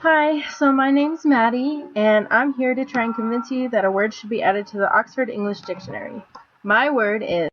Hi, so my name's Maddie, and I'm here to try and convince you that a word should be added to the Oxford English Dictionary. My word is...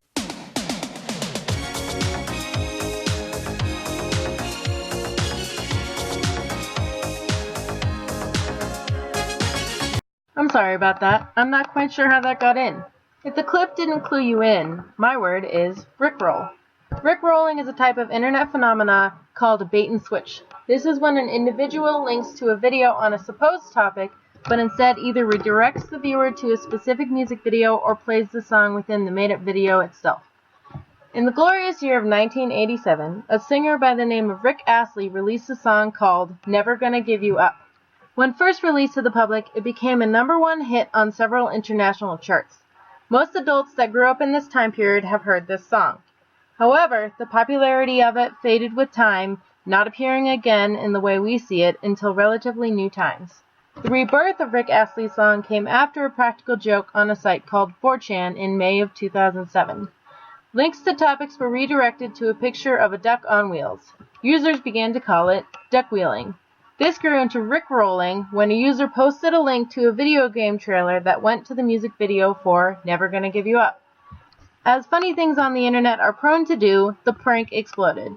I'm sorry about that. I'm not quite sure how that got in. If the clip didn't clue you in, my word is rickroll. Rickrolling is a type of internet phenomena called a bait and switch. This is when an individual links to a video on a supposed topic, but instead either redirects the viewer to a specific music video or plays the song within the made-up video itself. In the glorious year of 1987, a singer by the name of Rick Astley released a song called Never Gonna Give You Up. When first released to the public, it became a #1 hit on several international charts. Most adults that grew up in this time period have heard this song. However, the popularity of it faded with time, not appearing again in the way we see it until relatively new times. The rebirth of Rick Astley's song came after a practical joke on a site called 4chan in May of 2007. Links to topics were redirected to a picture of a duck on wheels. Users began to call it duck wheeling. This grew into rickrolling when a user posted a link to a video game trailer that went to the music video for Never Gonna Give You Up. As funny things on the internet are prone to do, the prank exploded.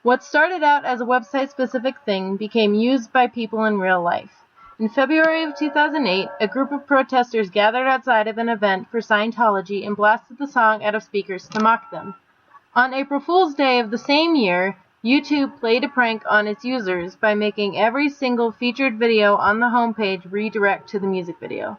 What started out as a website-specific thing became used by people in real life. In February of 2008, a group of protesters gathered outside of an event for Scientology and blasted the song out of speakers to mock them. On April Fool's Day of the same year, YouTube played a prank on its users by making every single featured video on the homepage redirect to the music video.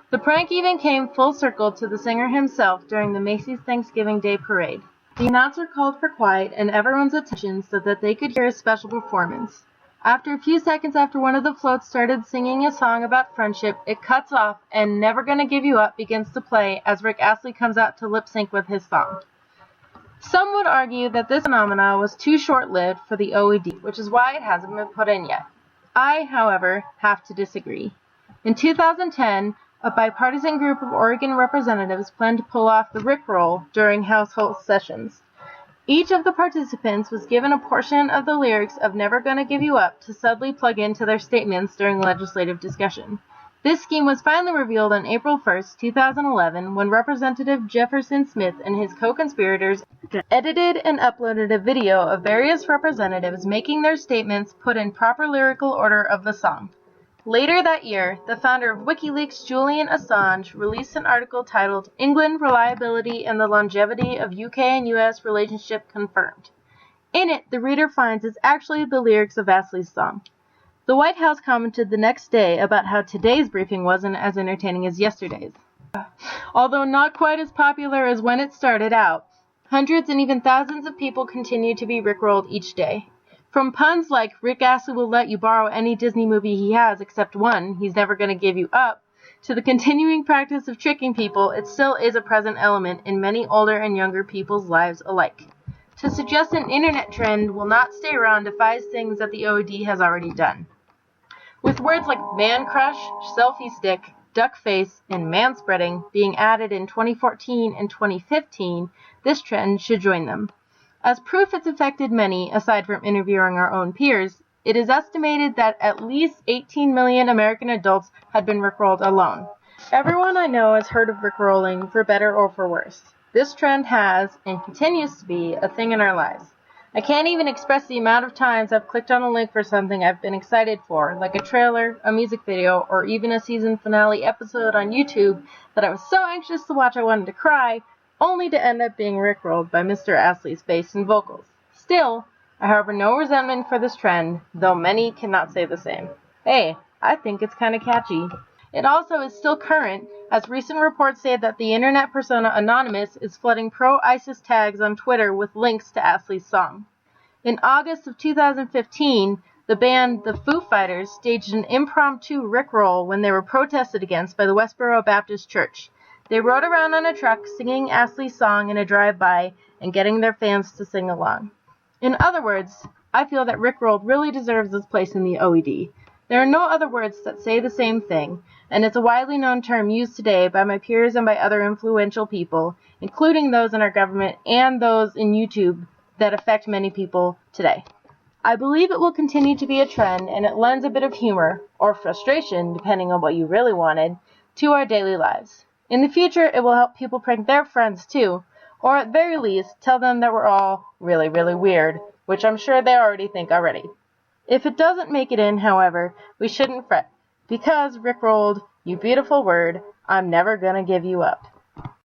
The prank even came full circle to the singer himself during the Macy's Thanksgiving Day Parade. The announcer called for quiet and everyone's attention so that they could hear a special performance. After a few seconds after one of the floats started singing a song about friendship, it cuts off and Never Gonna Give You Up begins to play as Rick Astley comes out to lip sync with his song. Some would argue that this phenomena was too short-lived for the OED, which is why it hasn't been put in yet. I, however, have to disagree. In 2010, a bipartisan group of Oregon representatives planned to pull off the rickroll during household sessions. Each of the participants was given a portion of the lyrics of Never Gonna Give You Up to subtly plug into their statements during legislative discussion. This scheme was finally revealed on April 1, 2011, when Representative Jefferson Smith and his co-conspirators edited and uploaded a video of various representatives making their statements put in proper lyrical order of the song. Later that year, the founder of WikiLeaks, Julian Assange, released an article titled England, Reliability and the Longevity of UK and US Relationship Confirmed. In it, the reader finds it's actually the lyrics of Astley's song. The White House commented the next day about how today's briefing wasn't as entertaining as yesterday's. Although not quite as popular as when it started out, hundreds and even thousands of people continue to be rickrolled each day. From puns like Rick Astley will let you borrow any Disney movie he has except one, he's never going to give you up, to the continuing practice of tricking people, it still is a present element in many older and younger people's lives alike. To suggest an internet trend will not stay around defies things that the OED has already done. With words like man crush, selfie stick, duck face, and manspreading being added in 2014 and 2015, this trend should join them. As proof it's affected many, aside from interviewing our own peers, it is estimated that at least 18 million American adults had been rickrolled alone. Everyone I know has heard of rickrolling, for better or for worse. This trend has, and continues to be, a thing in our lives. I can't even express the amount of times I've clicked on a link for something I've been excited for, like a trailer, a music video, or even a season finale episode on YouTube that I was so anxious to watch I wanted to cry, only to end up being rickrolled by Mr. Astley's bass and vocals. Still, I harbor no resentment for this trend, though many cannot say the same. Hey, I think it's kinda catchy. It also is still current, as recent reports say that the internet persona Anonymous is flooding pro-ISIS tags on Twitter with links to Astley's song. In August of 2015, the band The Foo Fighters staged an impromptu rickroll when they were protested against by the Westboro Baptist Church. They rode around on a truck singing Astley's song in a drive-by and getting their fans to sing along. In other words, I feel that rickrolled really deserves its place in the OED. There are no other words that say the same thing, and it's a widely known term used today by my peers and by other influential people, including those in our government and those in YouTube that affect many people today. I believe it will continue to be a trend, and it lends a bit of humor, or frustration, depending on what you really wanted, to our daily lives. In the future, it will help people prank their friends too, or at very least, tell them that we're all really, really weird, which I'm sure they already think already. If it doesn't make it in, however, we shouldn't fret, because, rickrolled, you beautiful word, I'm never gonna give you up.